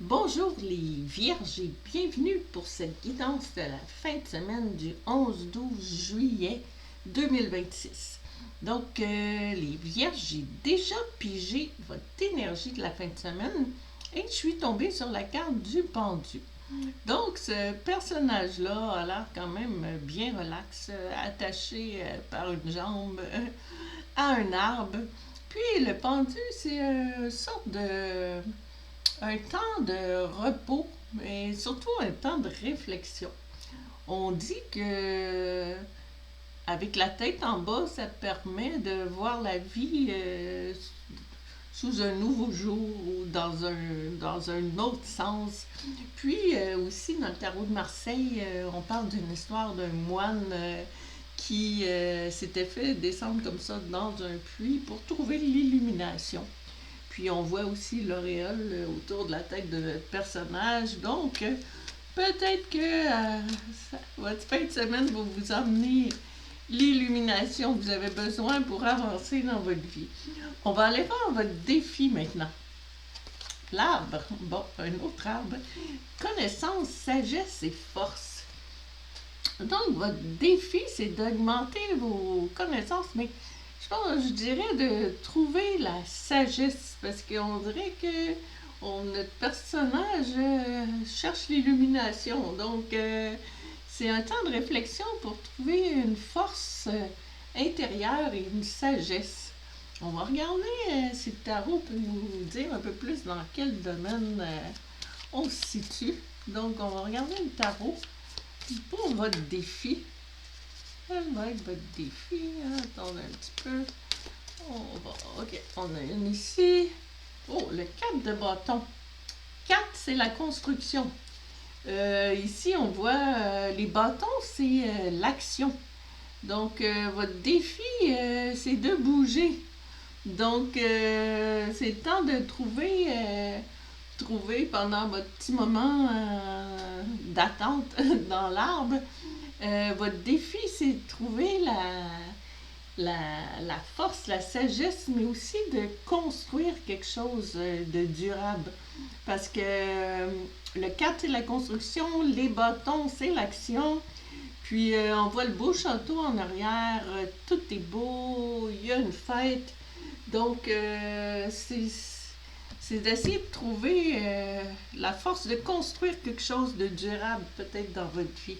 Bonjour les vierges et bienvenue pour cette guidance de la fin de semaine du 11-12 juillet 2026. Donc, les vierges, j'ai déjà pigé votre énergie de la fin de semaine et je suis tombée sur la carte du pendu. Donc, ce personnage-là a l'air quand même bien relax, attaché par une jambe à un arbre. Puis, le pendu, c'est une sorte de un temps de repos, mais surtout un temps de réflexion. On dit que avec la tête en bas, ça permet de voir la vie sous un nouveau jour ou dans un autre sens. Puis aussi dans le tarot de Marseille, on parle d'une histoire d'un moine qui s'était fait descendre comme ça dans un puits pour trouver l'illumination. Puis on voit aussi l'auréole autour de la tête de notre personnage. Donc, peut-être que votre fin de semaine va vous emmener l'illumination que vous avez besoin pour avancer dans votre vie. On va aller voir votre défi maintenant. L'arbre, bon, un autre arbre. Connaissance, sagesse et force. Donc, votre défi, c'est d'augmenter vos connaissances, mais je dirais de trouver la sagesse, parce qu'on dirait que notre personnage cherche l'illumination. Donc, c'est un temps de réflexion pour trouver une force intérieure et une sagesse. On va regarder si le tarot peut nous dire un peu plus dans quel domaine on se situe. Donc, on va regarder le tarot pour votre défi. Quel va être votre défi? Attendez un petit peu. Ok, on a une ici. Oh, le 4 de bâton. 4, c'est la construction. Ici, on voit les bâtons, c'est l'action. Donc, votre défi, c'est de bouger. Donc, c'est le temps de trouver pendant votre petit moment d'attente dans l'arbre. Votre défi, c'est de trouver la force, la sagesse, mais aussi de construire quelque chose de durable. Parce que le 4, c'est la construction, les bâtons, c'est l'action. Puis on voit le beau château en arrière, tout est beau, il y a une fête. Donc, c'est d'essayer de trouver la force de construire quelque chose de durable, peut-être dans votre vie.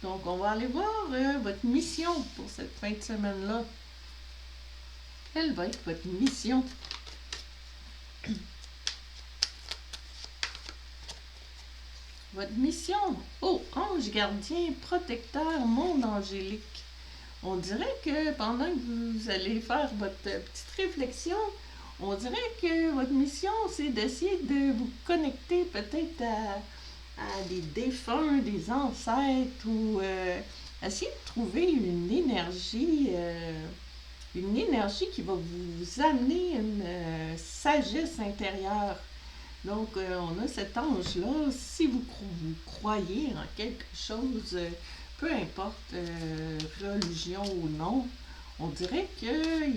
Donc, on va aller voir votre mission pour cette fin de semaine-là. Quelle va être votre mission? Votre mission? Oh, ange gardien, protecteur, monde angélique. On dirait que pendant que vous allez faire votre petite réflexion, on dirait que votre mission, c'est d'essayer de vous connecter peut-être à des défunts, des ancêtres, ou essayer de trouver une énergie qui va vous amener une sagesse intérieure. Donc, on a cet ange-là. Si vous croyez en quelque chose, peu importe religion ou non, on dirait que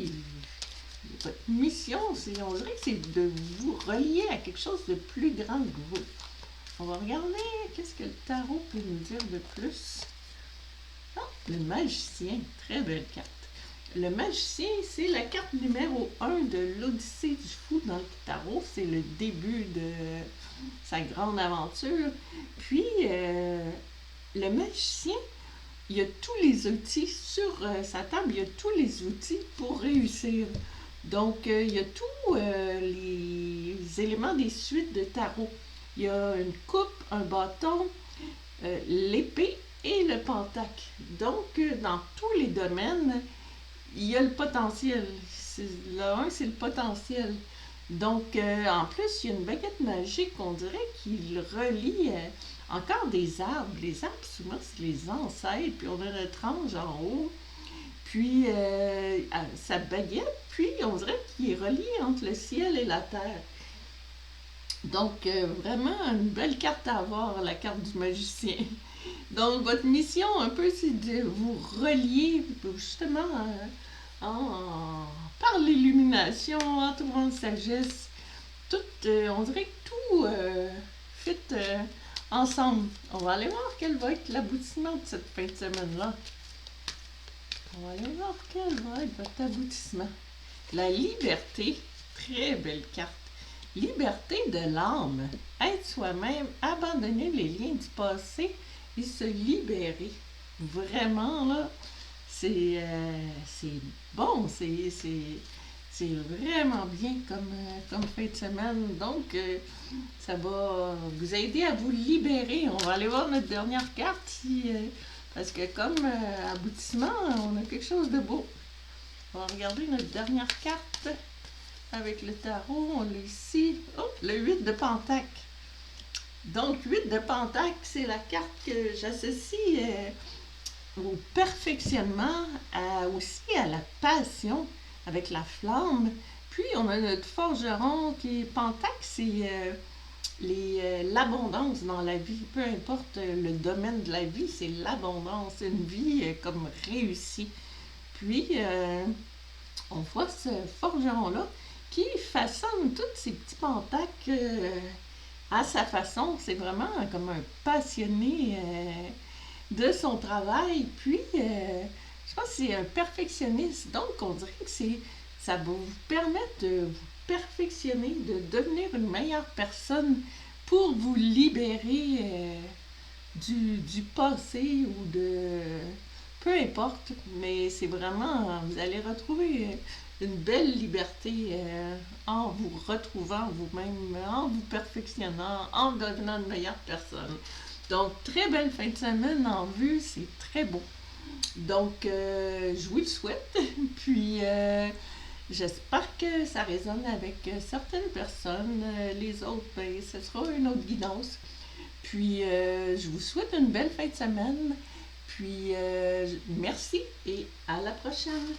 votre mission, on dirait que c'est de vous relier à quelque chose de plus grand que vous. On va regarder qu'est-ce que le tarot peut nous dire de plus. Ah, le magicien, très belle carte. Le magicien, c'est la carte numéro 1 de l'Odyssée du fou dans le tarot. C'est le début de sa grande aventure. Puis, le magicien, il a tous les outils sur sa table, il a tous les outils pour réussir. Donc, il y a tous les éléments des suites de tarot. Il y a une coupe, un bâton, l'épée et le pentacle. Donc, dans tous les domaines, il y a le potentiel. Le 1, c'est le potentiel. Donc, en plus, il y a une baguette magique, on dirait, qu'il relie encore des arbres. Les arbres, souvent, c'est les ancêtres, puis on a notre ange en haut. Puis, sa baguette, puis on dirait qu'il est relié entre le ciel et la terre. Donc, vraiment une belle carte à avoir, la carte du magicien. Donc, votre mission, un peu, c'est de vous relier, justement, par l'illumination, en trouvant une sagesse. On dirait que tout ensemble. On va aller voir quel va être l'aboutissement de cette fin de semaine-là. On va aller voir quel va être votre aboutissement. La liberté, très belle carte. Liberté de l'âme, être soi-même, abandonner les liens du passé et se libérer. Vraiment, là, c'est bon, c'est vraiment bien comme fin de semaine. Donc, ça va vous aider à vous libérer. On va aller voir notre dernière carte parce que comme aboutissement, on a quelque chose de beau. On va regarder notre dernière carte avec le tarot. On l'a ici. Oh, le 8 de Pentacle. Donc, 8 de Pentacle, c'est la carte que j'associe au perfectionnement, aussi à la passion avec la flamme. Puis, on a notre forgeron qui est Pentacle, c'est l'abondance dans la vie. Peu importe le domaine de la vie, c'est l'abondance. Une vie comme réussie. Puis, on voit ce forgeron-là qui façonne tous ces petits pentacles à sa façon. C'est vraiment comme un passionné de son travail. Puis, je pense que c'est un perfectionniste. Donc, on dirait que ça va vous permettre de vous perfectionner, de devenir une meilleure personne pour vous libérer du passé ou de... Peu importe, mais c'est vraiment... Vous allez retrouver une belle liberté en vous retrouvant vous-même, en vous perfectionnant, en devenant une meilleure personne. Donc, très belle fin de semaine en vue, c'est très beau. Donc, je vous le souhaite. Puis, j'espère que ça résonne avec certaines personnes. Les autres, ben, ce sera une autre guidance. Puis, je vous souhaite une belle fin de semaine. Puis, merci et à la prochaine.